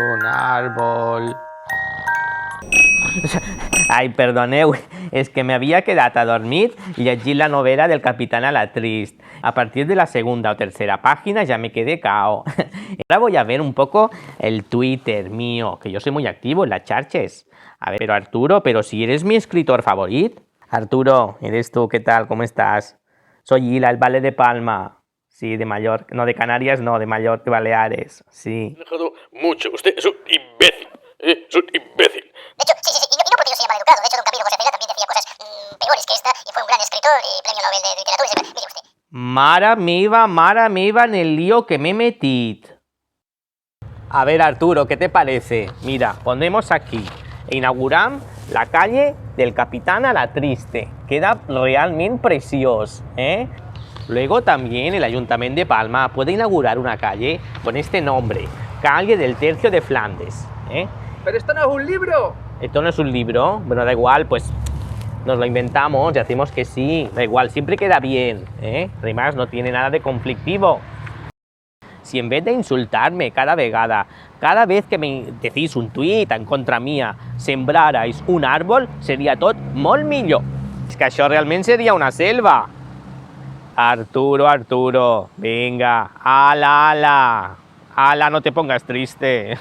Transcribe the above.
Un árbol. Ai, perdoneu, és que m'havia quedat a dormir llegint la novela del Capitán Alatrist. A partir de la segunda o tercera página ya me quedé cao. Ahora voy a ver un poco el Twitter mío, que yo soy muy activo en las charches. A ver, pero Arturo, pero si eres mi escritor favorito. Arturo, eres tú, ¿qué tal? ¿Cómo estás? Soy Hila, el Valle de Palma. Sí, de Mallorca. No, de Canarias no, de Mallorca, de Baleares. Sí. Me he dejado mucho. Usted es un imbécil. Es un imbécil. De hecho, sí, y no porque yo sea maleducado. De hecho, don Camilo José Cela también decía cosas peores que esta y fue un gran escritor y premio Nobel de literatura. Mire usted. Mare meva en el lío que me he metido. A ver, Arturo, ¿qué te parece? Mira, ponemos aquí, inauguramos la calle del Capitán Alatriste. Queda realmente precioso, ¿eh? Luego también el Ayuntamiento de Palma puede inaugurar una calle con este nombre, Calle del Tercio de Flandes, ¿eh? ¡Pero esto no es un libro! Esto no es un libro, bueno, da igual, pues nos lo inventamos y hacemos que sí, da igual, siempre queda bien, ¿eh? Además, no tiene nada de conflictivo. Si en vez de insultarme cada vez que me decís un tuit en contra mía, sembrarais un árbol, seria tot molt millor. És que això realment seria una selva. Arturo, venga, ala, no te pongas triste.